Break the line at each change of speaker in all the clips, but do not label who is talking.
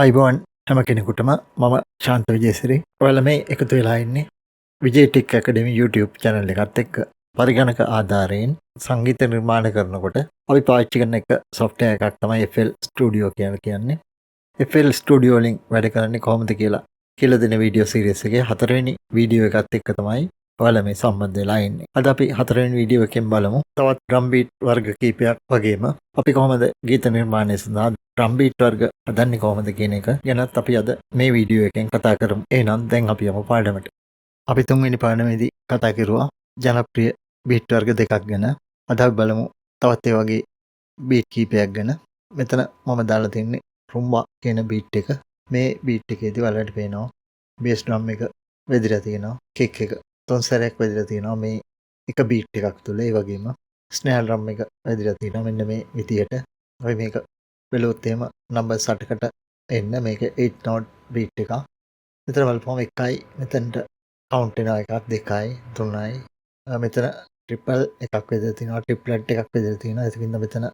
අයිබෝන් හැම කෙනෙකුටම මම ශාන්ත විජේසිරි. ඔයාලා මේ එකතු වෙලා ඉන්නේ විජේ ටෙක් ඇකඩමි YouTube channel එකත් එක්ක. පරිගණක ආධාරයෙන් සංගීත නිර්මාණ කරනකොට අපි පාවිච්චි කරන එක software එකක් තමයි FL Studio කියලා කියන්නේ. FL Studio වලින් වැඩ කරන්නේ කොහොමද කියලා දෙන වීඩියෝ සීරීස් එකේ 4 වෙනි වීඩියෝ එකත් එක්ක තමයි ඔයාලා මේ සම්බන්ධ වෙලා ඉන්නේ. අද අපි 4 වෙනි වීඩියෝ එකෙන් බලමු තවත් drum beat වර්ග කීපයක් වගේම අපි කොහොමද ගීත නිර්මාණය සඳහා drum beat වර්ග හදන්නේ කොහොමද කියන එක ගැනත් අපි අද මේ වීඩියෝ එකෙන් කතා කරමු. එහෙනම් දැන් අපි යමු පාඩමට. අපි 3 වෙනි පාඩමේදී කතා කරුවා ජනප්‍රිය beat වර්ග දෙකක් ගැන. අද අපි බලමු තවත් ඒ වගේ beat කීපයක් ගැන. මෙතන මම දාලා තින්නේ rumba කියන beat එක. මේ beat එකේදී ඔයාලට පේනවා bass drum එක වැදිලා තියෙනවා, kick එක 3 සැරයක් වැදිලා තියෙනවා මේ එක beat එකක් තුල. ඒ වගේම snare drum එක වැදිලා තියෙනවා මෙන්න මේ විදියට. අපි මේක බැලුවොත් එහෙම numbers 8කට එන්න මේක 8 note beat එකක්. මෙතන බලපුවම 1යි මෙතනට count වෙනවා 1 2යි 3යි. මෙතන triple එකක් වැදලා තියෙනවා, triplet එකක් වැදලා තියෙනවා. ඒකින්ද මෙතන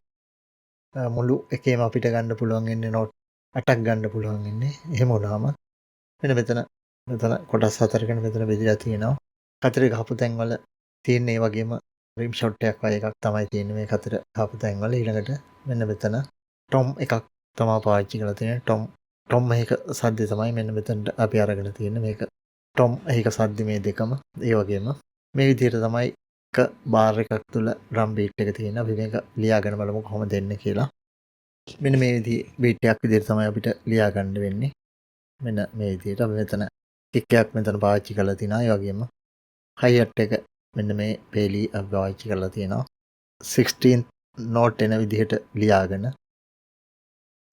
මුළු එකේම අපිට ගන්න පුළුවන් ඉන්නේ note 8ක් ගන්න පුළුවන් ඉන්නේ. එහෙම වුණාම මෙන්න මෙතන කොටස් 4කට මෙතන බෙදලා තියෙනවා. කතරේ ගහපු තැන් වල තියෙන ඒ වගේම rim shot එකක් වගේ එකක් තමයි තියෙන්නේ මේ කතර ගහපු තැන් වල. ඊළඟට මෙන්න මෙතන tom එකක් තමයි පාවිච්චි කරලා තියෙන්නේ. tom එක සද්දේ තමයි මෙන්න මෙතනට අපි අරගෙන තියෙන්නේ. මේක tom එක සද්දේ මේ දෙකම. ඒ වගේම මේ විදිහට තමයි එක බාර් එකක් තුල drum beat එක තියෙනවා. අපි මේක ලියාගෙන බලමු කොහොමද දෙන්නේ කියලා. මෙන්න මේ විදිහේ beat එකක් විදිහට තමයි අපිට ලියා ගන්න වෙන්නේ. මෙන්න මේ විදිහට අපි මෙතන kick එකක් මෙතන පාවිච්චි කරලා තිනවා. ඒ වගේම hi hat එක මෙන්න මේ පේලි අපි පාවිච්චි කරලා තියෙනවා. 16th note එන විදිහට ලියාගෙන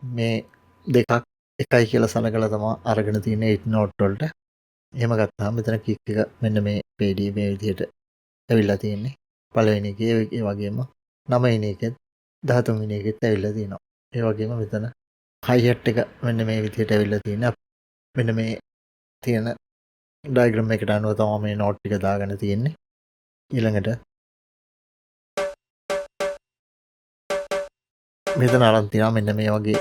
මේ දෙකක් එකයි කියලා සලකලා තමයි අරගෙන තියෙන්නේ 8 note වලට. එහෙම ගත්තාම මෙතන kick එක මෙන්න මේ පේලි මේ විදිහට ඇවිල්ලා තියෙන්නේ. පළවෙනි එකේ ඒ වගේම 9 වෙනි එකෙත් 13 වෙනි එකෙත් ඇවිල්ලා තියෙනවා. ඒ වගේම මෙතන hi hat එක මෙන්න මේ විදිහට ඇවිල්ලා තියෙන්නේ. මෙන්න මේ තියෙන ඩයග්‍රෑම් එකට අනුව තමයි මේ නෝට් ටික දාගෙන තියෙන්නේ. ඊළඟට මෙතන අරන් තියෙනවා මෙන්න මේ වගේ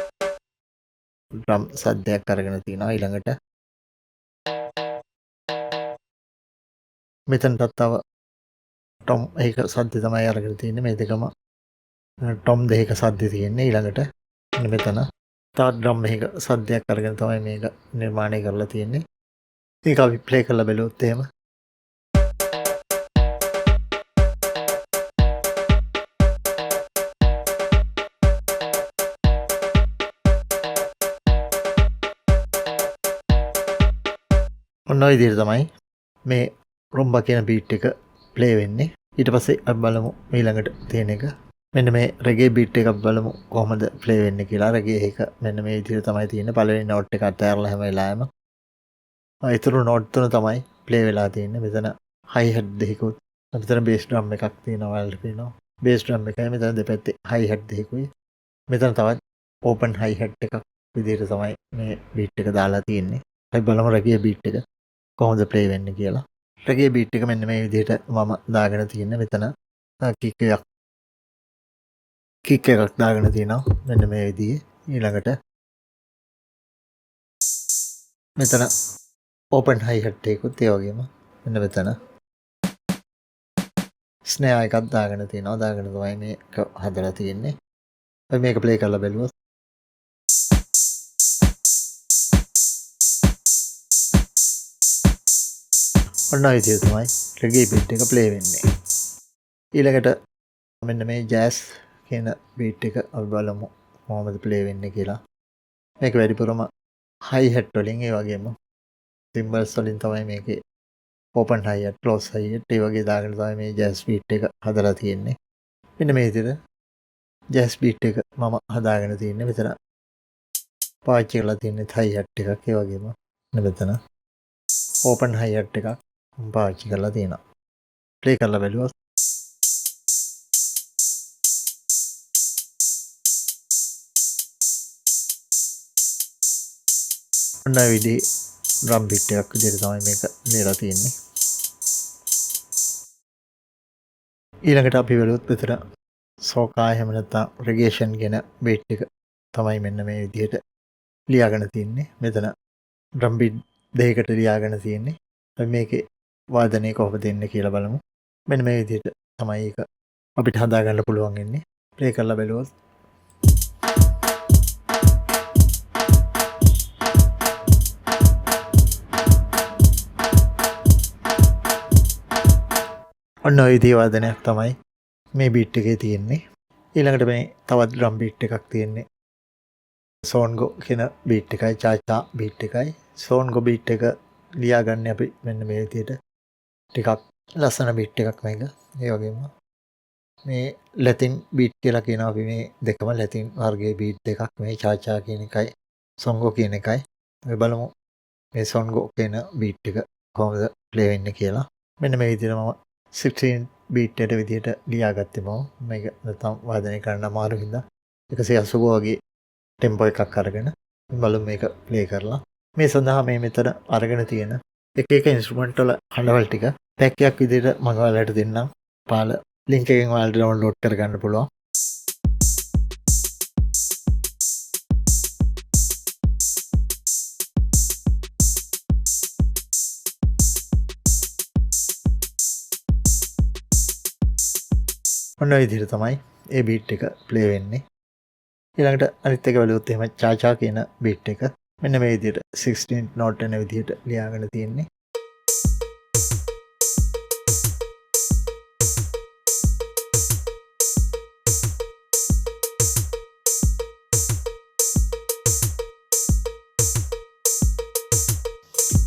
ඩ්‍රම් සද්දයක් අරගෙන තියෙනවා. ඊළඟට මෙතනටත් තව ටොම් එක සද්ද තමයි අරගෙන තියෙන්නේ. මේ දෙකම ටොම් දෙක සද්ද තියෙන්නේ. ඊළඟට මෙතන තවත් ඩ්‍රම් එකක සද්දයක් අරගෙන තමයි මේක නිර්මාණය කරලා තියෙන්නේ. මේක අපි ප්ලේ කරලා බලුවොත් එහෙම ඔන්න ඔය විදිහට තමයි මේ rumba කියන beat එක play වෙන්නේ. ඊට පස්සේ අපි බලමු ඊළඟට තියෙන එක. මෙන්න මේ reggae beat එක අපි බලමු කොහොමද play වෙන්නේ කියලා. reggae එක මෙන්න මේ විදිහට තමයි තියෙන්නේ. පළවෙනි note එක අතහැරලා හැම වෙලාවෙම ඊතුරු note තුන තමයි play වෙලා තියෙන්නේ. මෙතන hi hat දෙකකුත් මෙතන bass drum එකක් තියෙනවා ඔයාලට පේනවා. bass drum එකයි මෙතන දෙපැත්තේ hi hat දෙකකුයි. මෙතන තවත් open hi hat එකක් විදිහට තමයි මේ beat එක දාලා තියෙන්නේ. අපි බලමු reggae beat එක කොහොමද ප්ලේ වෙන්නේ කියලා. reggae beat එක මෙන්න මේ විදිහට මම දාගෙන තියෙන්නේ. මෙතන kick එකක් දාගෙන තියෙනවා. මෙන්න මේ විදිහේ. ඊළඟට මෙතන open hi hat එකකුත් ඒ වගේම මෙන්න මෙතන snare එකක් දාගෙන තියෙනවා. දාගෙන තමයි මේක හදලා තියෙන්නේ. අපි මේක ප්ලේ කරලා බලුවොත් ඔන්න ඔය විදිහට තමයි reggae beat එක ප්ලේ වෙන්නේ. ඊළඟට මෙන්න මේ jazz කියන beat එක අපි බලමු කොහොමද ප්ලේ වෙන්නේ කියලා. මේක වැඩිපුරම hi hat වලින් ඒ වගේම cymbals වලින් තමයි මේකේ open hi hat, close hi hat ඒ වගේ දාගෙන තමයි මේ jazz beat එක හදලා තියෙන්නේ. මෙන්න මේ විදිහට jazz beat එක මම හදාගෙන තියෙන්නේ. මෙතන පාවිච්චි කරලා තියෙන්නේ hi hat එකක් ඒ වගේම මෙතන open hi hat එකක් පාවිච්චි කරලා තියෙනවා. ප්ලේ කරලා බලුවොත් ඔන්න ඔය විදිහේ drum beat එකක් විදිහට තමයි මේක ලියලා තියෙන්නේ. ඊළඟට අපි බලුවොත් මෙතන සෝකා එහෙම නැත්නම් reggaeton කියන beat එක තමයි මෙන්න මේ විදිහට ලියාගෙන තියෙන්නේ. මෙතන ඩ්‍රම් බීට් දෙකකට ලියාගෙන තියෙන්නේ. අපි මේකේ වාදනය කොහොමද දෙන්නේ කියලා බලමු. මෙන්න මේ විදිහට තමයි ඒක අපිට හදාගන්න පුළුවන් වෙන්නේ. ප්ලේ කරලා බලුවොත් ඔන්න ඔය විදිහේ වාදනයක් තමයි මේ බීට් එකේ තියෙන්නේ. ඊළඟට මේ තවත් ඩ්‍රම් බීට් එකක් තියෙන්නේ. සෝන්ගෝ කියන බීට් එකයි චාචා බීට් එකයි. සෝන්ගෝ බීට් එක ලියාගන්නේ අපි මෙන්න මේ විදිහට. ටිකක් ලස්සන බීට් එකක් මේක. ඒ වගේම මේ ලැතින් බීට් කියලා කියනවා අපි මේ දෙකම ලැතින් වර්ගයේ බීට් දෙකක්. මේ චාචා කියන එකයි සෝන්ගෝ කියන එකයි. අපි බලමු මේ සෝන්ගෝ කියන බීට් එක කොහොමද ප්ලේ වෙන්නේ කියලා. මෙන්න මේ විදිහට මම 16 බීට් එක විදිහට ලියාගත්තේ මම. මේක නැත්නම් වාදනය කරන්න අමාරු හින්දා 180 වගේ ටෙම්පෝ එකක් අරගෙන බලමු මේක ප්ලේ කරලා. මේ සඳහා මේ මෙතන අරගෙන තියෙන එක එක ඉන්ස්ට්‍රුමන්ට් වල හඬවල් ටික පැක් එකක් විදිහට මම ඔයාලට දෙන්නම්. පාල ලින්ක් එකෙන් ඔයාලට ඩවුන්ලෝඩ් කරගන්න පුළුවන්. ඔන්න ඔය විදිහට තමයි ඒ බීට් එක ප්ලේ වෙන්නේ. ඊළඟට අනිත් එක බලුවොත් එහෙම චාචා කියන බීට් එක මෙන්න මේ විදිහට 16 නෝට් එන විදිහට ලියාගෙන තියෙන්නේ.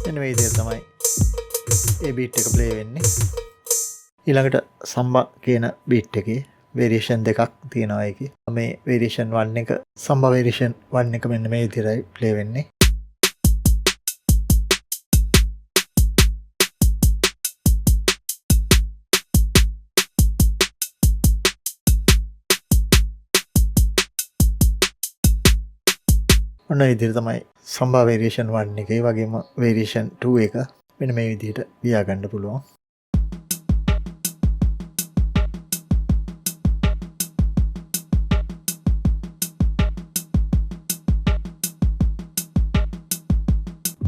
මෙන්න මේ විදිහට තමයි ඒ බීට් එක ප්ලේ වෙන්නේ. ඊළඟට සම්බා කියන බීට් එකේ වේරියේෂන් දෙකක් තියෙනවා ඒකේ. මේ වේරියේෂන් 1 එක සම්බා වේරියේෂන් 1 එක මෙන්න මේ විදිහටයි ප්ලේ වෙන්නේ. ඔන්න ඒ විදිහට තමයි සම්බා වේරියේෂන් 1 එකේ වගේම වේරියේෂන් 2 එක මෙන්න මේ විදිහට ලියා ගන්න පුළුවන්.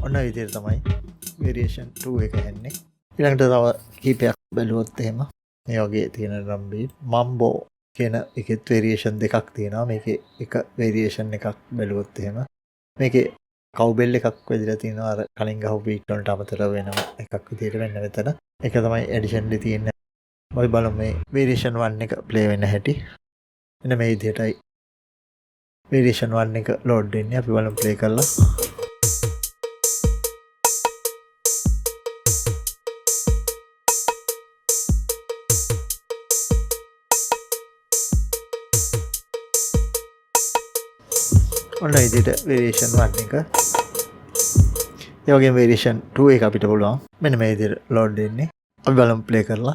ඔන්න විදිහට තමයි වේරියේෂන් 2 එක එන්නේ. ඊළඟට තව කීපයක් බැලුවොත් එහෙම මේ වගේ තියෙන ඩ්‍රම් බීට් මම්බෝ කියන එකෙත් වේරියේෂන් දෙකක් තියෙනවා. මේකේ එක වේරියේෂන් එකක් බැලුවොත් එහෙම මේකේ කවුබෙල් එකක් වෙදිලා තියෙනවා. අර කලින් ගහපු බීට් වලට අමතරව වෙනම එකක් විදිහට වෙන්න මෙතන. ඒක තමයි ඇඩිෂන් එකේ තියෙන්නේ. අපි බලමු මේ වේරියේෂන් 1 එක ප්ලේ වෙන හැටි. මෙන්න මේ විදිහටයි වේරියේෂන් 1 එක ලෝඩ් වෙන්නේ. අපි බලමු ප්ලේ කරලා. ඔන්න විදිහට වේරියේෂන් 1 එක. ඒ වගේම වේරියේෂන් 2 එක අපිට පුළුවන් මෙන්න මේ විදිහට ලෝඩ් වෙන්නේ. අපි බලමු ප්ලේ කරලා.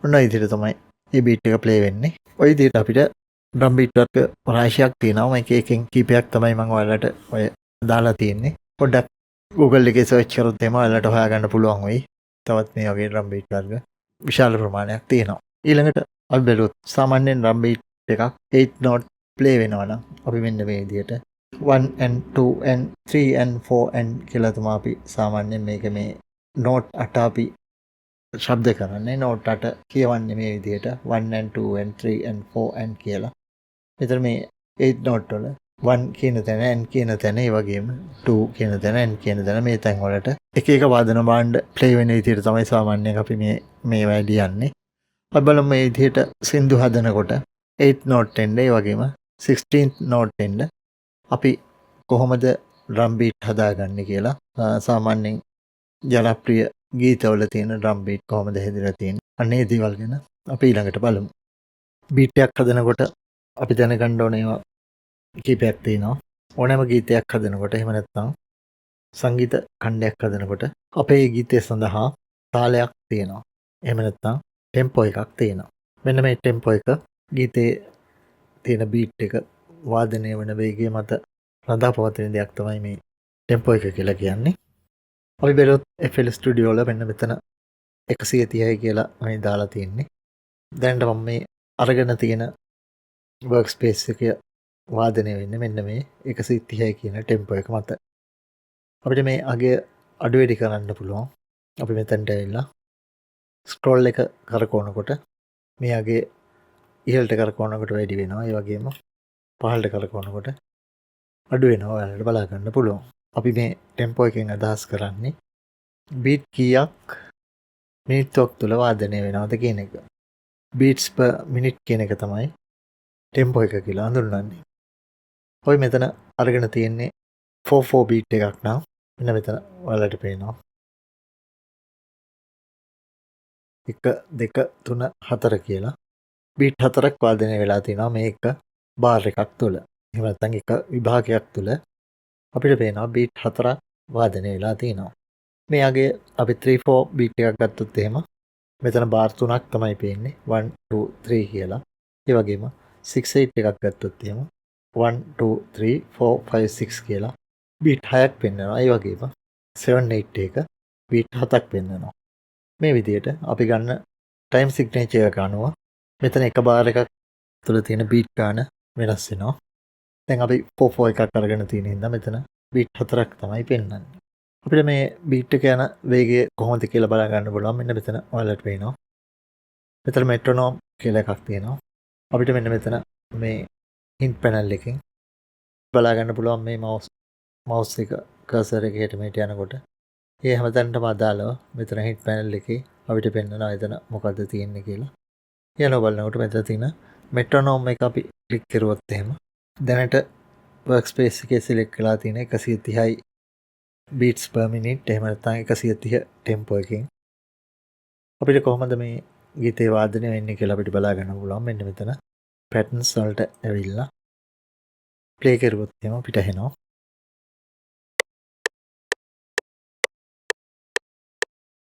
ඔන්න විදිහට තමයි මේ බීට් එක ප්ලේ වෙන්නේ. ওই විදිහට අපිට ඩ්‍රම් බීට් වර්ග රාශියක් තියෙනවා. මේක එකෙන් කීපයක් තමයි මම ඔයාලට ඔය දාලා තියෙන්නේ. පොඩ්ඩක් Google එකේ සර්ච් කරොත් එහෙම ඔයාලට හොයාගන්න පුළුවන් වෙයි. තවත් මේ වගේ ඩ්‍රම් බීට් වර්ග විශාල ප්‍රමාණයක් තියෙනවා. ඊළඟට අපි බැලුවොත් සාමාන්‍යයෙන් ඩ්‍රම් බීට් එකක් 8 note play වෙනවා නම් අපි මෙන්න මේ විදිහට 1 and 2 and 3 and 4 and කියලා තමයි අපි සාමාන්‍යයෙන් මේක මේ note 8 අපි ශබ්ද කරන්නේ. note 8 කියවන්නේ මේ විදිහට 1 and 2 and 3 and 4 and කියලා. මෙතන මේ 8 note වල 1 කියන තැන n කියන තැන ඒ වගේම 2 කියන තැන n කියන තැන මේ තැන් වලට එක එක වාදන භාණ්ඩ ප්ලේ වෙන විදිහට තමයි සාමාන්‍යයෙන් අපි මේ වැඩි යන්නේ. අපි බලමු මේ විදිහට සින්දු හදනකොට 8 note එන්න ඒ වගේම 16th note එන්න අපි කොහොමද drum beat හදාගන්නේ කියලා. සාමාන්‍යයෙන් ජනප්‍රිය ගීතවල තියෙන drum beat කොහොමද හැදලා තියෙන්නේ අනේ දේවල් ගැන අපි ඊළඟට බලමු. beat එකක් හදනකොට අපි දැනගන්න ඕනේ ඒවා කීපයක් තියෙනවා. ඕනෑම ගීතයක් හදනකොට එහෙම නැත්නම් සංගීත ඛණ්ඩයක් හදනකොට අපේ ගීතය සඳහා තාලයක් තියෙනවා. එහෙම නැත්නම් ටෙම්පෝ එකක් තියෙනවා. මෙන්න මේ ටෙම්පෝ එක ගීතේ තියෙන බීට් එක වාදනය වන වේගය මත රඳා පවතින දෙයක් තමයි මේ ටෙම්පෝ එක කියලා කියන්නේ. අපි බැලුවොත් FL Studio වල මෙන්න මෙතන 130යි කියලා මේ දාලා තියෙන්නේ. දැනට මම මේ අරගෙන තියෙන වර්ක් ස්පේස් එක වාදනය වෙන්නේ මෙන්න මේ 130යි කියන ටෙම්පෝ එක මත. අපිට මේ අගය අඩු වැඩි කරන්න පුළුවන්. අපි මෙතනට ඇවිල්ලා ස්ක්‍රෝල් එක කරකවනකොට මේ අගේ ඉහළට කරකවනකොට වැඩි වෙනවා. ඒ වගේම පහළට කරකවනකොට අඩු වෙනවා. ඔයාලට බලා ගන්න පුළුවන්. අපි මේ ටෙම්පෝ එකෙන් අදහස් කරන්නේ බීට් කීයක් මිනිත්තුවක් තුළ වාදනය වෙනවද කියන එක. බීට්ස් per මිනිට් කියන එක තමයි ටෙම්පෝ එක කියලා හඳුන්වන්නේ. ඔය මෙතන අරගෙන තියෙන්නේ 4/4 බීට් එකක් නම් මෙන්න මෙතන ඔයාලට පේනවා 1 2 3 4 කියලා බීට් 4ක් වාදනය වෙලා තියෙනවා මේ එක බාර් එකක් තුළ. එහෙම නැත්නම් එක විභාගයක් තුළ අපිට පේනවා බීට් 4ක් වාදනය වෙලා තියෙනවා. මේ අගේ අපි 3/4 බීට් එකක් ගත්තොත් එහෙම මෙතන බාර් 3ක් තමයි පේන්නේ 1 2 3 කියලා. ඒ වගේම 6/8 එකක් ගත්තොත් එහෙම 1 2 3 4 5 6 කියලා බීට් 6ක් පෙන්වනවා. ඒ වගේම 7/8 එක බීට් 7ක් පෙන්වනවා. මේ විදිහට අපි ගන්න ටයිම් සිග්නේචර් එක අනුව මෙතන එක බාර් එකක් තුළ තියෙන බීට් ගාන වෙනස් වෙනවා. දැන් අපි 4/4 එකක් අරගෙන තියෙන හින්දා මෙතන බීට් 4ක් තමයි පෙන්වන්නේ. අපිට මේ බීට් එක යන වේගය කොහොමද කියලා බලා ගන්න පුළුවන්. මෙන්න මෙතන ඔයාලට පේනවා. මෙතන මෙට්‍රොනෝම් කියලා එකක් තියෙනවා. අපිට මෙන්න මෙතන මේ හින්ට් පැනල් එකෙන් බලා ගන්න පුළුවන් මේ මවුස් එක කර්සර් එක හෙට මෙහෙට යනකොට ඒ හැමතැනටම අදාළව මෙතන හින්ට් පැනල් එකේ අපිට පෙන්වනවා එතන මොකද්ද තියෙන්නේ කියලා. යනවා බලනකොට මෙතන තියෙන මෙට්‍රොනෝම් එක අපි ක්ලික් කරුවොත් එහෙම දැනට වර්ක් ස්පේස් එකේ සිලෙක්ට් කරලා තියෙන 130යි බීට්ස් per minute එහෙම නැත්නම් 130 ටෙම්පෝ එකකින් අපිට කොහොමද මේ ගීතේ වාදනය වෙන්නේ කියලා අපිට බලා ගන්න පුළුවන්. මෙන්න මෙතන පැටර්න්ස් වලට ඇවිල්ලා ප්ලේ කරුවොත් එහෙම අපිට ඇහෙනවා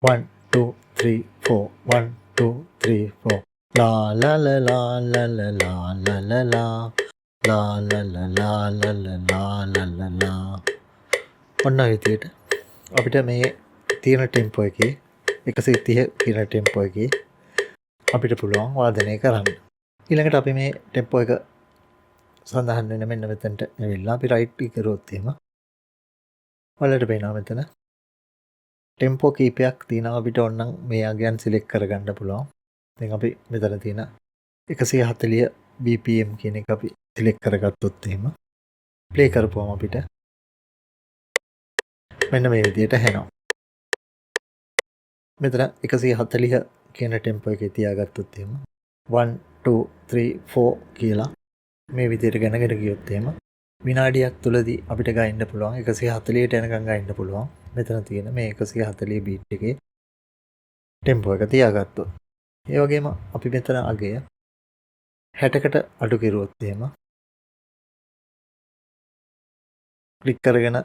1 2 3 4 1 2 3 4 ලා ලා ලා ලා ලා ලා ලා ලා ලා ලා ලා ලා ලා ලා ලා ලා ලා ඔන්න ඔය විදිහට අපිට මේ තියෙන ටෙම්පෝ එකේ 130 කියන ටෙම්පෝ එකේ අපිට පුළුවන් වාදනය කරන්න. ඊළඟට අපි මේ ටෙම්පෝ එක සඳහන් වෙන මෙන්න මෙතනට ඇවිල්ලා අපි රයිට් ක්ලික් කරුවොත් එහෙම ඔයාලට පේනවා මෙතන ටෙම්පෝ කීපයක් තියෙනවා. අපිට ඕනනම් මේ අගයන් සිලෙක්ට් කරගන්න පුළුවන්. දැන් අපි මෙතන තියෙන 140 BPM කියන එක අපි සිලෙක්ට් කරගත්තොත් එහෙම ප්ලේ කරපුවම අපිට මෙන්න මේ විදිහට ඇහෙනවා. මෙතන 140 කියන ටෙම්පෝ එකේ තියාගත්තොත් එහෙම 1 2 3 4 කියලා මේ විදිහට ගණගෙන ගියොත් එහෙම විනාඩියක් තුලදී අපිට ගයින්න පුළුවන් 140ට යනකම් ගයින්න පුළුවන්. මෙතන තියෙන මේ 140 බීට් එකේ ටෙම්පෝ එක තියාගත්තොත්. ඒ වගේම අපි මෙතන අගය 60කට අඩු කරුවොත් එහෙම ක්ලික් කරගෙන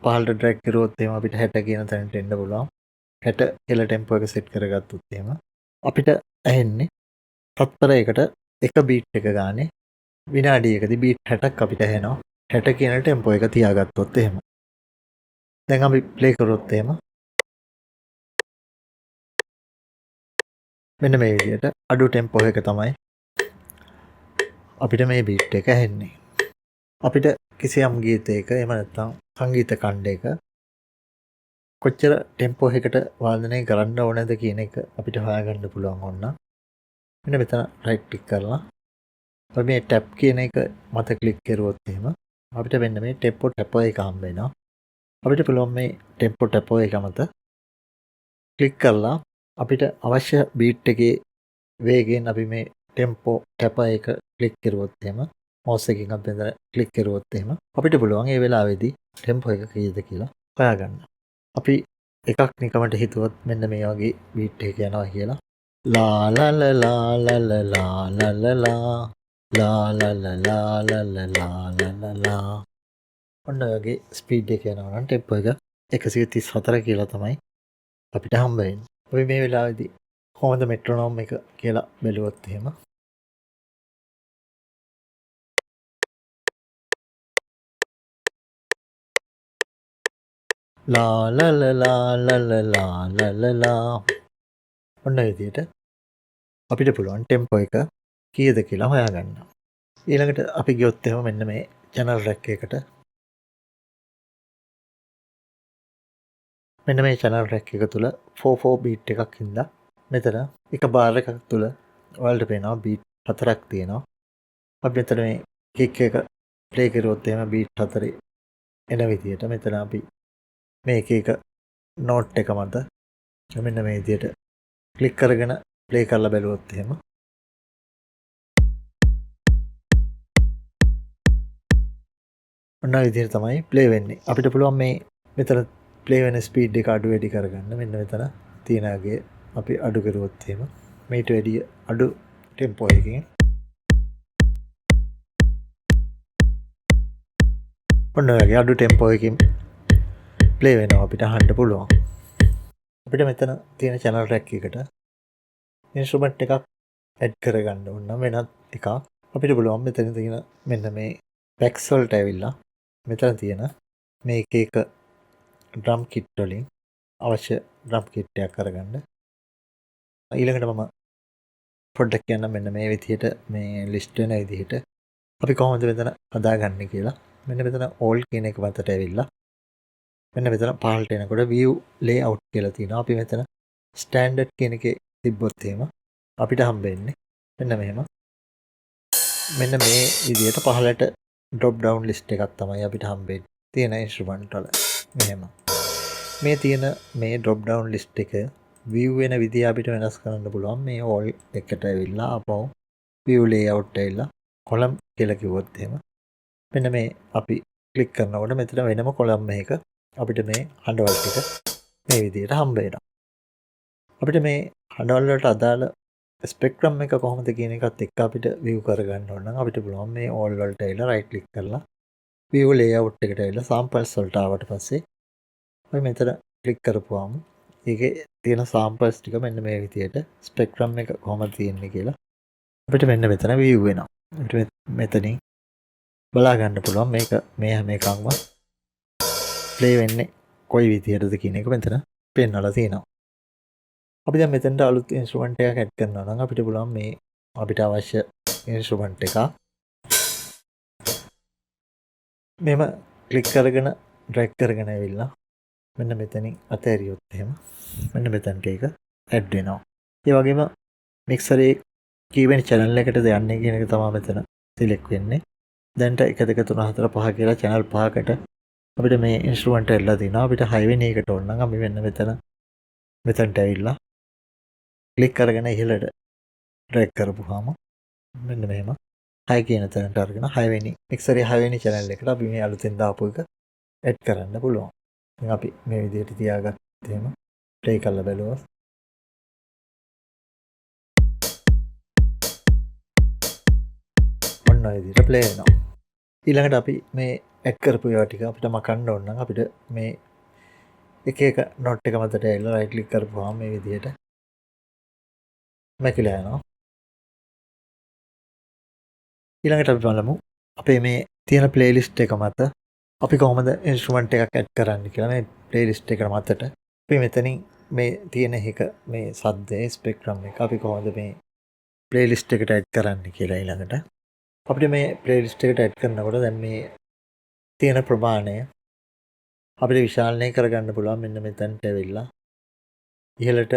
පහළට ඩ්‍රැග් කරුවොත් එහෙම අපිට 60 කියන තැනට එන්න පුළුවන්. 60 කියලා ටෙම්පෝ එක සෙට් කරගත්තොත් එහෙම අපිට ඇහෙන්නේ තත්පරයකට එක බීට් එක ගානේ විනාඩියකදී බීට් 60ක් අපිට ඇහෙනවා. 60 කියන ටෙම්පෝ එක තියාගත්තොත් එහෙම. දැන් අපි ප්ලේ කරොත් එහෙම මෙන්න මේ විදිහට අඩු ටෙම්පෝ එක තමයි අපිට මේ බීට් එක ඇහෙන්නේ. අපිට කිසියම් ගීතයක එහෙම නැත්නම් සංගීත ඛණ්ඩයක කොච්චර ටෙම්පෝ එකකට වාදනය කරන්න ඕනද කියන එක අපිට හොයාගන්න පුළුවන් ඕන. මෙන්න මෙතන රයිට් ක්ලික් කරලා අපි මේ ටැප් කියන එක මත ක්ලික් කරුවොත් එහෙම අපිට මෙන්න මේ ටෙම්පෝ ටැපර් එක හම්බ වෙනවා. අපිට පුළුවන් මේ ටෙම්පෝ ටැපර් එක මත ක්ලික් කරලා අපිට අවශ්‍ය බීට් එකේ වේගයෙන් අපි මේ ටෙම්පෝ ටැපර් එක ක්ලික් කරුවොත් එහෙම මවුස් එකකින් අපි මෙතන ක්ලික් කරුවොත් එහෙම අපිට පුළුවන් මේ වෙලාවේදී ටෙම්පෝ එක කීයද කියලා හොයාගන්න. අපි එකක් නිකමට හිතුවොත් මෙන්න මේ වගේ බීට් එක යනවා කියලා ලා ලා ලා ලා ලා ලා ලා ලා ලා ලා ලා ලා ලා ලා ලා ලා ලා ඔන්න ඔයගේ ස්පීඩ් එක යනවා නම් ටෙම්පෝ එක 134 කියලා තමයි අපිට හම්බ වෙන්නේ. අපි මේ වෙලාවේදී කොහොමද මෙට්‍රොනෝම් එක කියලා බැලුවොත් එහෙම ලා ලලලා ලලලා ලලලා. ඔන්න ඔය විදිහට අපිට පුළුවන් ටෙම්පෝ එක කීයද කියලා හොයාගන්න. ඊළඟට අපි ගියොත් එහෙම මෙන්න මේ channel rack එකට. මෙන්න මේ channel rack එක තුල 4/4 beat එකක් හින්දා මෙතන එක බාර් එකක් තුල ඔයාලට පේනවා beat 4ක් තියෙනවා. අපි මෙතන මේ kick එක play කරුවොත් එහෙම beat 4 එන විදිහට මෙතන අපි මේ එක note එක මත මෙන්න මේ විදිහට ක්ලික් කරගෙන play කරලා බැලුවොත් එහෙම ඔන්න ඔය විදිහට තමයි play වෙන්නේ. අපිට පුළුවන් මේ මෙතන play වෙන speed එක අඩු වැඩි කරගන්න. මෙන්න මෙතන තියෙනගේ අපි අඩු කරුවොත් එහෙම මේට වැඩිය අඩු tempo එකකින් ඔන්න ඔය වගේ අඩු tempo එකකින් play වෙනවා අපිට අහන්න පුළුවන්. අපිට මෙතන තියෙන channel rack එකට instrument එකක් add කරගන්න ඕන නම් වෙනත් එකක් අපිට පුළුවන් මෙතන තියෙන මෙන්න මේ packs වලට ඇවිල්ලා මෙතන තියෙන මේ එක drum kit වලින් අවශ්‍ය drum kit එකක් අරගන්න. ඊළඟට මම පොඩ්ඩක් කියන්න මෙන්න මේ විදිහට මේ list වෙන විදිහට අපි කොහොමද මෙතන හදාගන්නේ කියලා. මෙන්න මෙතන all කියන එක මතට ඇවිල්ලා මෙන්න මෙතන පහළට එනකොට view layout කියලා තියෙනවා. අපි මෙතන standard කියන එකේ තිබ්බොත් එහෙම අපිට හම්බෙන්නේ මෙන්න මෙහෙම. මෙන්න මේ විදිහට පහළට drop down list එකක් තමයි අපිට හම්බෙන්නේ තියෙන instrument වල. මෙහෙම. මේ තියෙන මේ drop down list එක view වෙන විදිහ අපිට වෙනස් කරන්න පුළුවන්. මේ all එකට ඇවිල්ලා අපව view layout ඇවිල්ලා column කියලා කිව්වොත් එහෙම මෙන්න මේ අපි ක්ලික් කරනකොට මෙතන වෙනම column එකක අපිට මේ හඬවල් ටික මේ විදිහට හම්බ වෙනවා. අපිට මේ හඬවල් වලට අදාළ ස්පෙක්ට්‍රම් එක කොහොමද කියන එකත් එක්ක අපිට view කරගන්න ඕන නම් අපිට පුළුවන් මේ all වලට ඇවිල්ලා right click කරලා view layout එකට ඇවිල්ලා samples වලට ආවට පස්සේ අපි මෙතන ක්ලික් කරපුවාම ඒකේ තියෙන samples ටික මෙන්න මේ විදිහට ස්පෙක්ට්‍රම් එක කොහොමද තියෙන්නේ කියලා අපිට මෙන්න මෙතන view වෙනවා. අපිට මෙතනින් බලා ගන්න පුළුවන් මේක මේ හැම එකක්ම play වෙන්නේ කොයි විදිහටද කියන එක මෙතන පෙන්වලා තියෙනවා. අපි දැන් මෙතනට අලුත් instrument එකක් add කරනවා නම් අපිට පුළුවන් මේ අපිට අවශ්‍ය instrument එක මෙම ක්ලික් කරගෙන drag කරගෙන ඇවිල්ලා මෙන්න මෙතනින් අතහැරියොත් එහෙම මෙන්න මෙතනට ඒක add වෙනවා. ඒ වගේම mixer එකේ කීවෙනි channel එකටද යන්නේ කියන එක තමයි මෙතන select වෙන්නේ. දැන්ට 1 2 3 4 5 කියලා channel 5කට අපිට මේ instrument ඇල්ලලා තිනවා. අපිට 6 වෙනි එකට ඕන නම් අපි මෙන්න මෙතනට ඇවිල්ලා ක්ලික් කරගෙන ඉහළට drag කරපුවාම මෙන්න මෙහෙම 6 කියන තැනට අරගෙන 6 වෙනි mixer එකේ 6 වෙනි channel එකට අපි මේ අලුතෙන් දාපු එක add කරන්න පුළුවන්. ඉතින් අපි මේ විදිහට තියාගත්තත් එහෙම play කරලා බලුවොත් ඔන්න ඔය විදිහට play වෙනවා. ඊළඟට අපි මේ add කරපු ඒවා ටික අපිට මකන්න ඕන නම් අපිට මේ එක note එක මතට ඇවිල්ලා right click කරපුවාම මේ විදිහට මැකිලා යනවා. ඊළඟට අපි බලමු අපේ මේ තියෙන playlist එක මත අපි කොහොමද instrument එකක් add කරන්න කියලා. මේ playlist එක මතට අපි මෙතනින් මේ තියෙන එක මේ සද්දේ ස්පෙක්ට්‍රම් එක අපි කොහොමද මේ playlist එකට add කරන්න කියලා. ඊළඟට අපිට මේ playlist එකට add කරනකොට දැන් මේ තියෙන ප්‍රමාණය අපිට විශාලනය කරගන්න පුළුවන්. මෙන්න මෙතනට ඇවිල්ලා ඉහළට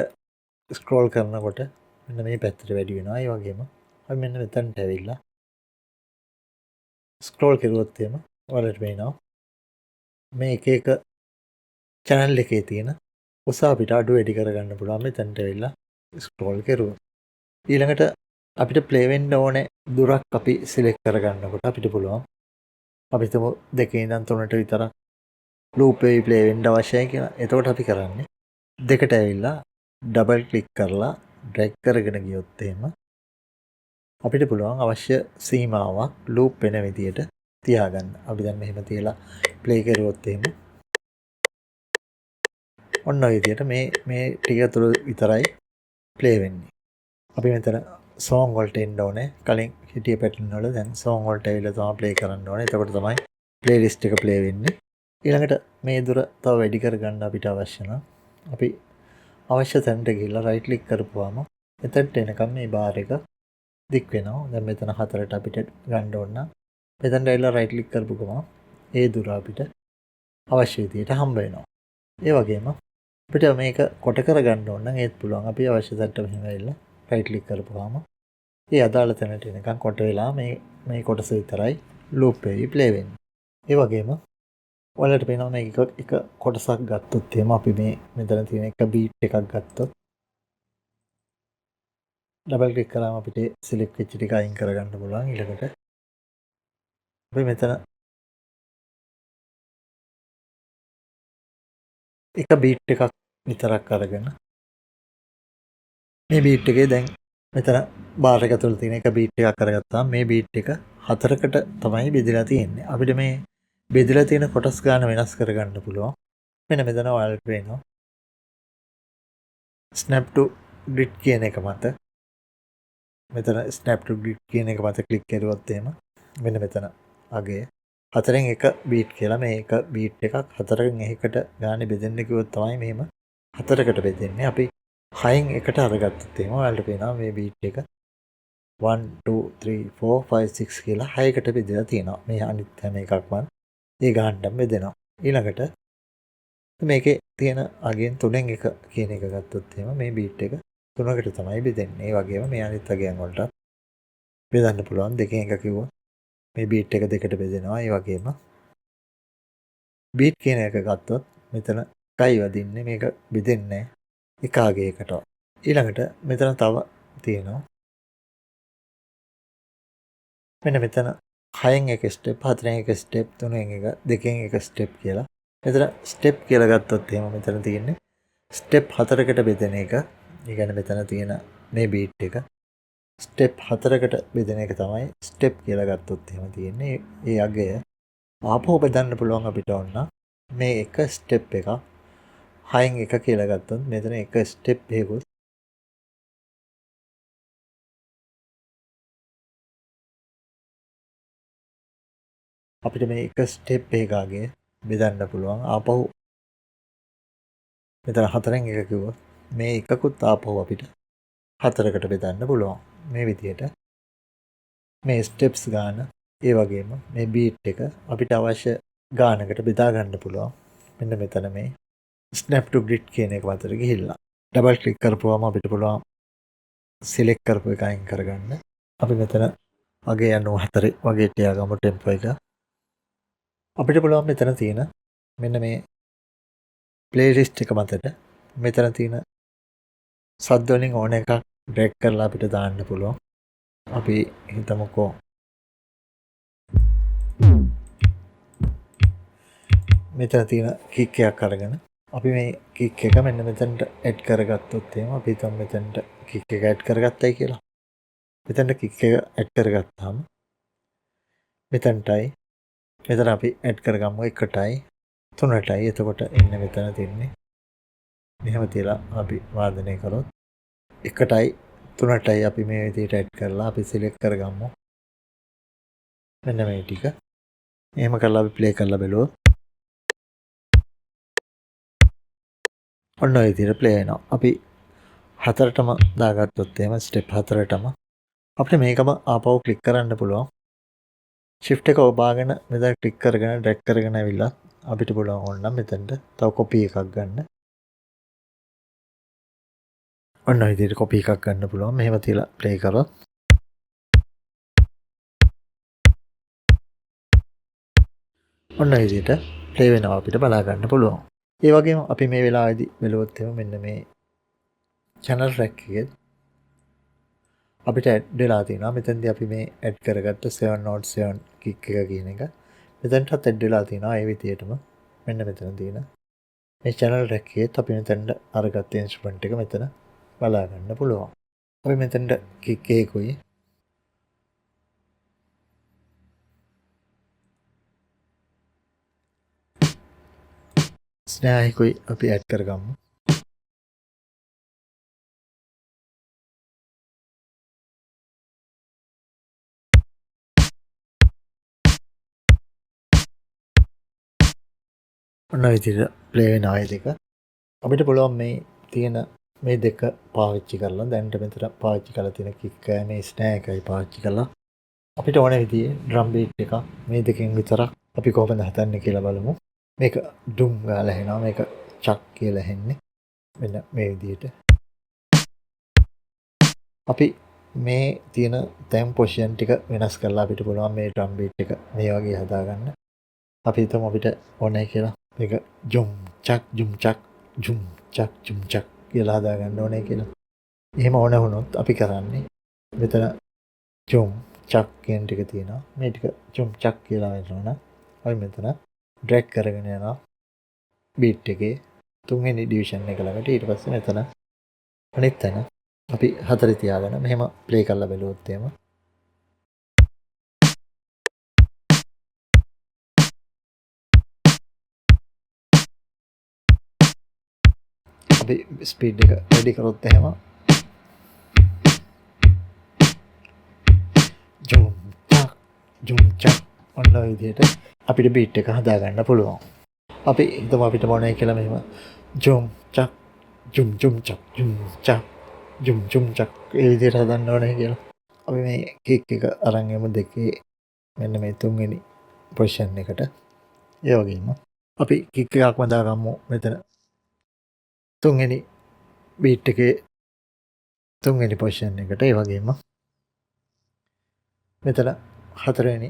scroll කරනකොට මෙන්න මේ පැත්තට වැඩි වෙනවා. ඒ වගේම අපි මෙන්න මෙතනට ඇවිල්ලා ස්ක්‍රෝල් කරුවොත් එහෙම ඔයාලට පේනවා මේ එක channel එකේ තියෙන උස අපිට අඩු වැඩි කරගන්න පුළුවන් මෙතනට ඇවිල්ලා ස්ක්‍රෝල් කරුවොත්. ඊළඟට අපිට play වෙන්න ඕනේ දුරක් අපි select කරගන්නකොට අපිට පුළුවන් අපි හිතමු 2 ඉඳන් 3ට විතර loop එකේ play වෙන්න අවශ්‍යයි කියලා. එතකොට අපි කරන්නේ දෙකට ඇවිල්ලා double click කරලා drag කරගෙන ගියොත් එහෙම අපිට පුළුවන් අවශ්‍ය සීමාවක් loop වෙන විදියට තියාගන්න. අපි දැන් මෙහෙම තියලා play කරුවොත් එහෙම ඔන්න ඔය විදියට මේ ටික තුළ විතරයි play වෙන්නේ. අපි මෙතන song වලට එන්න ඕනේ. කලින් හිටිය pattern වල දැන් song වලට ඇවිල්ලා තමයි play කරන්න ඕනේ. එතකොට තමයි playlist එක play වෙන්නේ. ඊළඟට මේ දුර තව වැඩි කරගන්න අපිට අවශ්‍ය නම් අපි අවශ්‍ය තැනට ගිහිල්ලා රයිට් ක්ලික් කරපුවාම එතනට එනකම් මේ බාර් එක දික් වෙනවා. දැන් මෙතන 4ට අපිට ගන්න ඕන නම් මෙතනට ඇවිල්ලා රයිට් ක්ලික් කරපු ගමන් ඒ දුර අපිට අවශ්‍ය විදියට හම්බ වෙනවා. ඒ වගේම අපිට මේක කොට කරගන්න ඕන නම් ඒත් පුළුවන්. අපි අවශ්‍ය තැනට මෙහෙම ඇවිල්ලා රයිට් ක්ලික් කරපුවාම ඒ අදාළ තැනට එනකම් කොට වෙලා මේ කොටස විතරයි ලූප් වෙවි ප්ලේ වෙන්නේ. ඒ වගේම ඔයාලට පේනවා මේක එක කොටසක් ගත්තොත් එහෙම අපි මේ මෙතන තියෙන එක බීට් එකක් ගත්තොත් ඩබල් ක්ලික් කරාම අපිට සිලෙක්ට් වෙච්ච ටික අයින් කරගන්න පුළුවන්. ඊළඟට අපි මෙතන එක බීට් එකක් විතරක් අරගෙන මේ බීට් එකේ දැන් මෙතන බාර් එක තුළ තියෙන එක බීට් එකක් අරගත්තාම මේ බීට් එක 4කට තමයි බෙදලා තියෙන්නේ. අපිට මේ බෙදලා තියෙන කොටස් ගන්න වෙනස් කරගන්න පුළුවන්. මෙන්න මෙතන ඔයාලට පේනවා snap to grid කියන එක මත මෙතන snap to grid කියන එක මත ක්ලික් කරුවොත් එහෙම මෙන්න මෙතන අගය 4න් 1 බීට් කියලා මේ එක බීට් එකක් 4න් 1කට ගානේ බෙදෙන්න කිව්වොත් තමයි මෙහෙම 4කට බෙදෙන්නේ. අපි 6න් 1ට අරගත්තොත් එහෙම ඔයාලට පේනවා මේ බීට් එක 1 2 3 4 5 6 කියලා 6කට බෙදලා තියෙනවා. මේ අනිත් හැම එකක්ම ඒ ගානටම බෙදෙනවා. ඊළඟට මේකේ තියෙන අගෙන් 3න් 1 කියන එක ගත්තොත් එහෙම මේ බීට් එක 3කට තමයි බෙදෙන්නේ. ඒ වගේම මේ අනිත් අගයන් වලට බෙදන්න පුළුවන්. 2න් 1 කිව්වොත් මේ බීට් එක 2කට බෙදෙනවා. ඒ වගේම බීට් කියන එක ගත්තොත් මෙතන එකයි වදින්නේ. මේක බෙදෙන්නේ එක අගයකට. ඊළඟට මෙතන තව තියෙනවා මෙන්න මෙතන 6න් 1 ස්ටෙප් 4න් 1 ස්ටෙප් 3න් 1 2න් 1 ස්ටෙප් කියලා. මෙතන ස්ටෙප් කියලා ගත්තොත් එහෙම මෙතන තියෙන්නේ ස්ටෙප් 4කට බෙදෙන එක. ඒ කියන්නේ මෙතන තියෙන මේ බීට් එක ස්ටෙප් 4කට බෙදෙන එක තමයි ස්ටෙප් කියලා ගත්තොත් එහෙම තියෙන්නේ. ඒ අගය ආපහු බෙදන්න පුළුවන් අපිට ඕන මේ එක ස්ටෙප් එක 6න් 1 කියලා ගත්තොත් මෙතන එක ස්ටෙප් එකකුත් අපිට මේ එක ස්ටෙප් එකකගේ බෙදන්න පුළුවන්. ආපහු මෙතන 4න් 1 කිව්වොත් මේ එකකුත් ආපහු අපිට 4කට බෙදන්න පුළුවන්. මේ විදිහට මේ ස්ටෙප්ස් ගාන ඒ වගේම මේ බීට් එක අපිට අවශ්‍ය ගානකට බෙදා ගන්න පුළුවන්. මෙන්න මෙතන මේ snap to grid කියන එක මතට ගිහිල්ලා ඩබල් ක්ලික් කරපුවාම අපිට පුළුවන් සිලෙක්ට් කරපු එක අයින් කරගන්න. අපි මෙතන වගේ 94 වගේ තියාගමු ටෙම්පෝ එක. අපිට පුළුවන් මෙතන තියෙන මෙන්න මේ ප්ලේලිස්ට් එක මතට මෙතන තියෙන සද්ද වලින් ඕන එකක් ඩ්‍රැග් කරලා අපිට දාන්න පුළුවන්. අපි හිතමුකෝ මෙතන තියෙන කික් එකක් අරගෙන අපි මේ කික් එක මෙන්න මෙතනට ඇඩ් කරගත්තොත් එහෙම අපි හිතමු මෙතනට කික් එක ඇඩ් කරගත්තයි කියලා. මෙතනට කික් එක ඇඩ් කරගත්තාම මෙතනටයි මෙතන අපි ඇඩ් කරගමු 1ටයි 3ටයි. එතකොට එන්න මෙතන තියන්නේ මෙහෙම තියලා අපි වාදනය කරොත් 1ටයි 3ටයි අපි මේ විදිහට ඇඩ් කරලා අපි සිලෙක්ට් කරගමු. මෙන්න මේ ටික. එහෙම කරලා අපි ප්ලේ කරලා බලුවොත් ඔන්න ඔය විදිහට ප්ලේ වෙනවා. අපි 4ටම දාගත්තොත් එහෙම ස්ටෙප් 4ටම අපිට මේකම ආපහු ක්ලික් කරන්න පුළුවන්. shift එක ඔබාගෙන මෙතන ක්ලික් කරගෙන ඩ්‍රැග් කරගෙන ඇවිල්ලා අපිට පුළුවන් ඕනනම් මෙතනට තව කොපි එකක් ගන්න. ඔන්න ඔය විදිහට කොපි එකක් ගන්න පුළුවන්. මෙහෙම තියලා ප්ලේ කරොත් ඔන්න ඔය විදිහට ප්ලේ වෙනවා අපිට බලා ගන්න පුළුවන්. ඒ වගේම අපි මේ වෙලාවේදී බලුවොත් එහෙම මෙන්න මේ channel track එකේ අපිට ඇඩ් වෙලා තියෙනවා. මෙතනදී අපි මේ ඇඩ් කරගත්ත 707 කික් එක කියන එක මෙතනටත් ඇඩ් වෙලා තියෙනවා. ඒ විදිහටම මෙන්න මෙතන තියෙන මේ channel track එකේත් අපි මෙතනට අරගත්ත ඉන්ස්ට්‍රුමන්ට් එක මෙතන බලා ගන්න පුළුවන්. අපි මෙතනට කික් එකකුයි ස්නෑහිකුයි අපි ඇඩ් කරගමු. ඔන්න ඔය විදිහට ප්ලේ වෙනවා ඒ දෙක. අපිට පුළුවන් මේ තියෙන මේ දෙක පාවිච්චි කරලා දැනට මෙතන පාවිච්චි කරලා තියෙන කික් එකයි මේ ස්නෑ එකයි පාවිච්චි කරලා අපිට ඕන විදිහේ ඩ්‍රම් බීට් එකක් මේ දෙකෙන් විතරක් අපි කොහොමද හදන්නේ කියලා බලමු. මේක ඩුම් ගාලා ඇහෙනවා. මේක චක් කියලා ඇහෙන්නේ. මෙන්න මේ විදිහට. අපි මේ තියෙන තැම් පොසිෂන් ටික වෙනස් කරලා අපිට පුළුවන් මේ ඩ්‍රම් බීට් එක මේ වගේ හදාගන්න. අපි හිතමු අපිට ඕනේ කියලා මේක ජුම් චක් ජුම් චක් ජුම් චක් ජුම් චක් කියලා හදාගන්න ඕනේ කියලා. එහෙම ඕන වුණොත් අපි කරන්නේ මෙතන ජුම් චක් කියන ටික තියෙනවා. මේ ටික ජුම් චක් කියලා වෙනවා. අපි මෙතන ඩ්‍රැග් කරගෙන යනවා බීට් එකේ තුන්වෙනි ඩිවිෂන් එක ළඟට. ඊට පස්සේ මෙතන අනිත් තැන අපි හතරේ තියාගෙන මෙහෙම ප්ලේ කරලා බලුවොත් එහෙම අපි ස්පීඩ් එක වැඩි කරොත් එහෙම ජුම් චක් ජුම් චක් ඔන්න ඔය විදිහට අපිට බීට් එක හදාගන්න පුළුවන්. අපි හිතමු අපිට මොනවයි කියලා මෙහෙම ජුම් චක් ජුම් ජුම් චක් ජුම් චක් ජුම් ජුම් චක් ඒ විදිහට හදන්න ඕනේ කියලා. අපි මේ කික් එක අරන් යමු දෙකේ මෙන්න මේ තුන්වෙනි පොසිෂන් එකට. ඒ වගේම අපි කික් එකක්ම දාගමු මෙතන තුන්වෙනි බීට් එකේ තුන්වෙනි පොසිෂන් එකට. ඒ වගේම මෙතන හතරවෙනි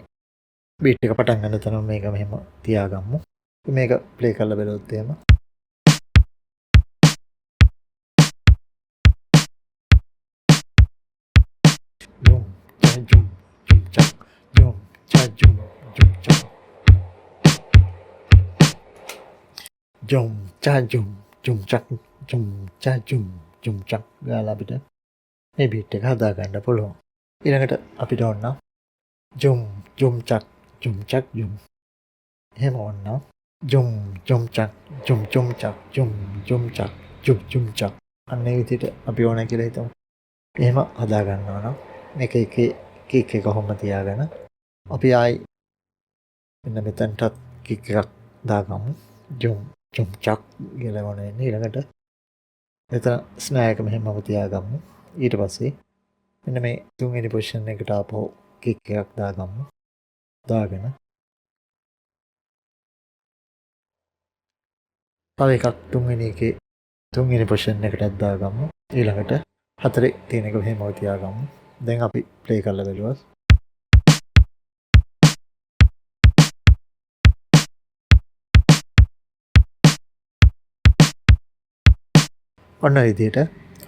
බීට් එක පටන් ගන්න තැන මේක මෙහෙම තියාගමු. මේක ප්ලේ කරලා බලුවොත් එහෙම ජුම් චා ජුම් ජුම් චක් ජුම් චා ජුම් ජුම් චක් ජුම් චා ජුම් ජුම් චක් ජුම් චා ජුම් ජුම් චක් ගාලා අපිට මේ බීට් එක හදාගන්න පුළුවන්. ඊළඟට අපිට ඕන ජුම් ජුම් චක් ජුම් චක් ජුම් එහෙම ඕන ජුම් ජුම් චක් ජුම් ජුම් චක් ජුම් ජුම් චක් ජුම් ජුම් චක් අන්න ඒ විදිහට අපි ඕන කියලා හිතමු. එහෙම හදා ගන්නවා නම් මේක එකේ කික් එක කොහොම තියාගෙන අපි ආයි මෙන්න මෙතනටත් කික් එකක් දාගමු. ජුම් ජුම් චක් කියලා ඕන වෙන්නේ. ඊළඟට මෙතන ස්නෑ එක මෙහෙමම තියාගමු. ඊට පස්සේ මෙන්න මේ තුන්වෙනි පොසිෂන් එකට ආපහු කික් එකක් දාගමු. දාගෙන තව එකක් තුන්වෙනි එකේ තුන්වෙනි පොසිෂන් එකටත් දාගමු. ඊළඟට හතරේ තියෙන එක මෙහෙමව තියාගමු. දැන් අපි ප්ලේ කරලා බලුවා. ඔන්න ඔය විදිහට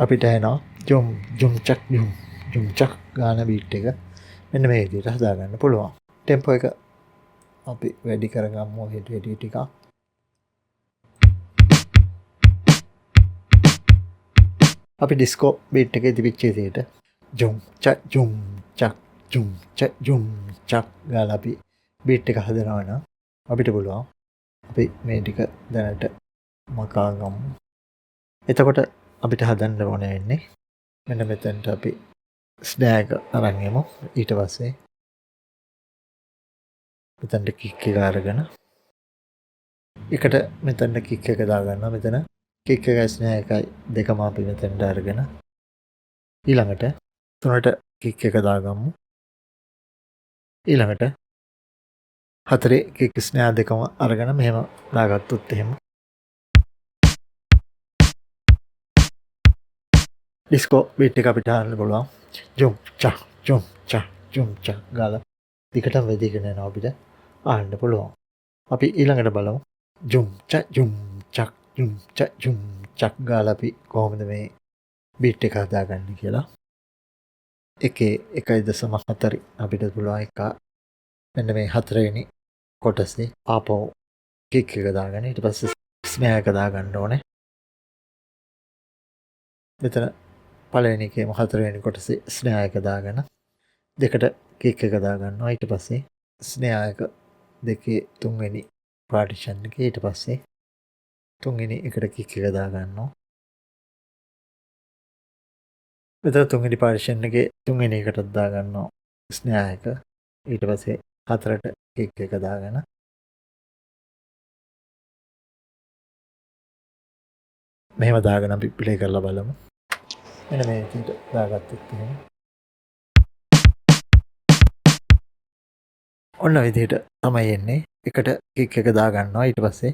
අපිට එනවා ජුම් ජුම් චක් ජුම් ජුම් චක් ගාන බීට් එක මෙන්න මේ විදිහට හදාගන්න පුළුවන්. ටෙම්පෝ එක අපි වැඩි කරගමු වැඩි ටිකක්. අපි ඩිස්කෝ බීට් එකේ තිබිච්ච විදිහට ජුම් චක් ජුම් චක් ජුම් චක් ජුම් චක් ගාලා අපි බීට් එක හදනවා නම් අපිට පුළුවන් අපි මේ ටික දැනට මකා ගමු. එතකොට අපිට හදන්න ඕනේ වෙන්නේ මෙන්න මෙතනට අපි ස්නෑ එක අරන් යමු. ඊට පස්සේ මෙතනට කික් එක අරගෙන එකට මෙතන කික් එක දාගන්නවා. මෙතන කික් එකයි ස්නෑ එකයි දෙකම අපි මෙතනට අරගෙන ඊළඟට තුනට කික් එක දාගමු. ඊළඟට හතරේ කික් ස්නෑ දෙකම අරගෙන මෙහෙම දාගත්තොත් එහෙම ඩිස්කෝ බීට් එක අපිට අහන්න පුළුවන්. ජුම් චක් ජුම් චක් ජුම් චක් ගාලා දිගටම වෙදිගෙන යනවා අපිට අහන්න පුළුවන්. අපි ඊළඟට බලමු ජුම් චක් ජුම් චක් ජුම් චක් ජුම් චක් ගාලා අපි කොහොමද මේ බීට් එක හදාගන්නේ කියලා. එකේ 1.4 අපිට පුළුවන් එක මෙන්න මේ හතරවෙනි කොටසේ ආපහු කික් එක දාගන්න. ඊට පස්සේ ස්නෑ එක දාගන්න ඕනේ. මෙතන පළවෙනි එකේම හතරවෙනි කොටසේ ස්නෑ එක දාගෙන දෙකට කික් එක දාගන්නවා. ඊට පස්සේ ස්නෑ එක දෙකේ තුන්වෙනි පාටිෂන් එකේ ඊට පස්සේ තුන්වෙනි එකට කික් එක දාගන්නවා. මෙතන තුන්වෙනි පාටිෂන් එකේ තුන්වෙනි එකටත් දාගන්නවා ස්නෑ එක. ඊට පස්සේ හතරට කික් එක දාගෙන මෙහෙම දාගෙන අපි ප්ලේ කරලා බලමු. මෙන්න මේ විදිහට දාගත්තොත් එහෙම. ඔන්න විදිහට තමයි එන්නේ. එකට කික් එක දාගන්නවා. ඊට පස්සේ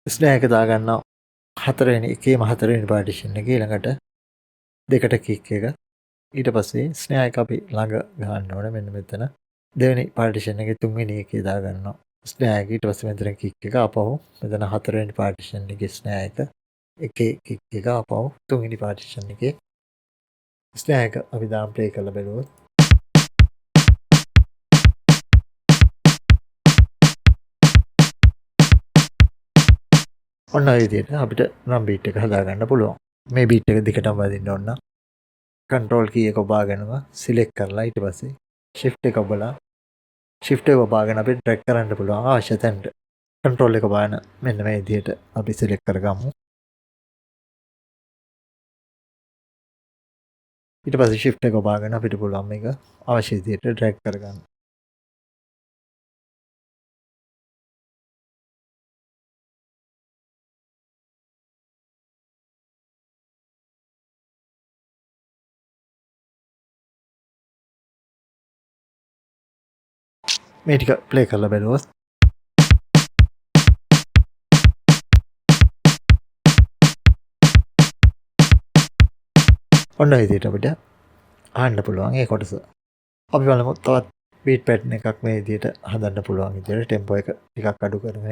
ස්නෑ එක දාගන්නවා. එකේම හතරවෙනි පාර්ටිෂන් එක ඊළඟට දෙකට කික් එක. ඊට පස්සේ ස්නෑ එක අපි ළඟ ගහන්න ඕනේ මෙන්න මෙතන. දෙවෙනි පාර්ටිෂන් එකේ තුන්වෙනි එකේ දාගන්නවා. ස්නෑ එක ඊට පස්සේ මෙතන කික් එක ආපහු මෙතන හතරවෙනි පාර්ටිෂන් එකේ ස්නෑ එක එකේ කික් එක ආපහු තුන්වෙනි පාර්ටිෂන් එකේ ස්නෑ එක අපි දාම් ප්ලේ කරලා බලුවොත් ඔන්න ඔය විදිහට අපිට ඩ්‍රම් බීට් එක හදාගන්න පුළුවන්. මේ බීට් එක දිගටම වදින්න ඕන නම් කන්ට්‍රෝල් කී එක ඔබාගෙනම සිලෙක්ට් කරලා ඊට පස්සේ shift එක ඔබලා shift එක ඔබාගෙන අපිට ඩ්‍රැග් කරන්න පුළුවන් අවශ්‍ය තැනට. කන්ට්‍රෝල් එක ඔබාගෙන මෙන්න මේ විදිහට අපි සිලෙක්ට් කරගමු. ඊට පස්සේ shift එක ඔබාගෙන අපිට පුළුවන් මේක අවශ්‍ය විදිහට ඩ්‍රැග් කරගන්න. මේ ටික ප්ලේ කරලා බලුවොත් ඔන්න ඔය විදිහට අපිට අහන්න පුළුවන් ඒ කොටස. අපි බලමු තවත් බීට් පැටර්න් එකක් මේ විදිහට හදන්න පුළුවන් විදිහට ටෙම්පෝ එක ටිකක් අඩු කරගෙන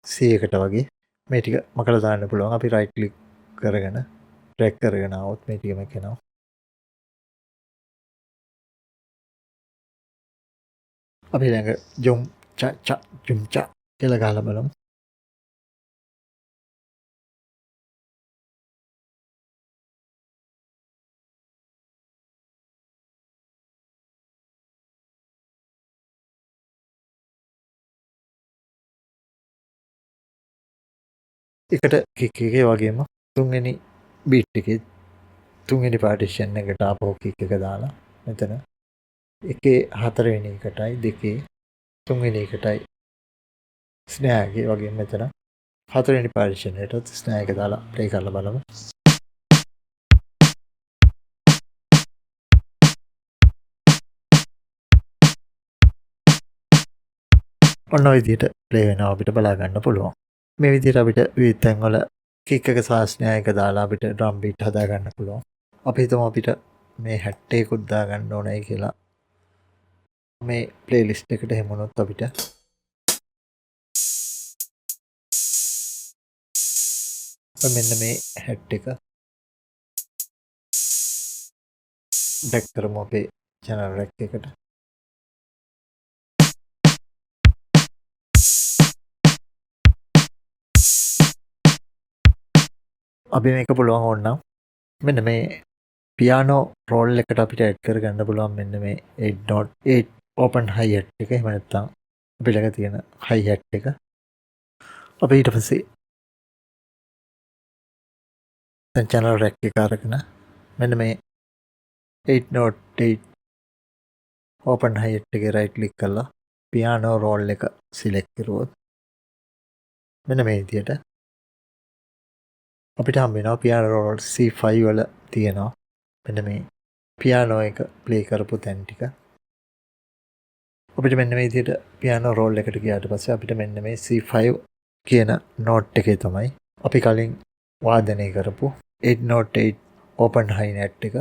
100කට වගේ මේ ටික මකලා දාන්න පුළුවන්. අපි රයිට් ක්ලික් කරගෙන ඩ්‍රැග් කරගෙන આવොත් මේ ටිකම එනවා. අපි ළඟ ජුම් චා කියලා ගහලා බලමු. එකට කික් එකේ වගේම තුන්වෙනි බීට් එකේ තුන්වෙනි පාර්ටිෂන් එකට ආපහු කික් එක දාලා මෙතන එකේ හතරවෙනි එකටයි දෙකේ තුන්වෙනි එකටයි ස්නෑ එකේ වගේ මෙතන හතරවෙනි පාර්ටිෂන් එකටත් ස්නෑ එක දාලා ප්ලේ කරලා බලමු. ඔන්න ඔය විදිහට ප්ලේ වෙනවා අපිට බලා ගන්න පුළුවන්. මේ විදිහට අපිට විවිධ තැන්වල කික් එක සහ ස්නෑ එක දාලා අපිට ඩ්‍රම් බීට් හදා ගන්න පුළුවන්. අපි හිතමු අපිට මේ 61කුත් දා ගන්න ඕනයි කියලා. මේ ප්ලේලිස්ට් එකට එහෙම වුණොත් අපිට මෙන්න මේ හැට් එක ඩැක් කරමු අපේ channel රැක් එකට. අපි මේක පුළුවන් ඕනනම් මෙන්න මේ පියානෝ රෝල් එකට අපිට ඇඩ් කරගන්න පුළුවන් මෙන්න මේ 8.8 open hi-hat එක. එහෙම නැත්නම් අපි ළඟ තියෙන hi-hat එක. අපි ඊට පස්සේ දැන් channel rack එක අරගෙන මෙන්න මේ 8.8 open hi-hat එකේ right click කරලා piano roll එක select කරුවොත් මෙන්න මේ විදියට අපිට හම්බ වෙනවා piano roll C5 වල තියෙනවා මෙන්න මේ piano එක play කරපු තැන් ටික. අපිට මෙන්න මේ විදියට piano roll එකට ගියාට පස්සේ අපිට මෙන්න මේ C5 කියන note එකේ තමයි අපි කලින් වාදනය කරපු 8.8 open hi-hat එක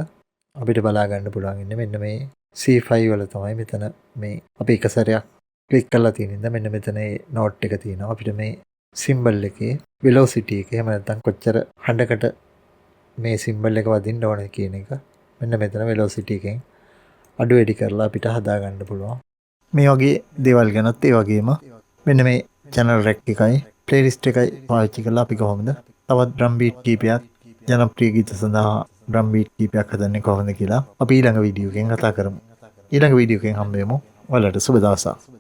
අපිට බලා ගන්න පුළුවන් ඉන්නේ මෙන්න මේ C5 වල තමයි මෙතන මේ අපි එක සැරයක් ක්ලික් කරලා තියෙන ඉඳන් මෙන්න මෙතන මේ note එක තියෙනවා. අපිට මේ symbol එකේ velocity එක එහෙම නැත්නම් කොච්චර හඬකට මේ symbol එක වදින්න ඕන කියන එක මෙන්න මෙතන velocity එකෙන් අඩු වැඩි කරලා අපිට හදා ගන්න පුළුවන්. මේ වගේ දේවල් ගැනත් ඒ වගේම මෙන්න මේ channel rack එකයි playlist එකයි පාවිච්චි කරලා අපි කොහොමද තවත් drum beat කීපයක් ජනප්‍රිය ගීත සඳහා drum beat කීපයක් හදන්නේ කොහොමද කියලා අපි ඊළඟ වීඩියෝ එකෙන් කතා කරමු. ඊළඟ වීඩියෝ එකෙන් හම්බ වෙමු. ඔයාලට සුබ දවසක්.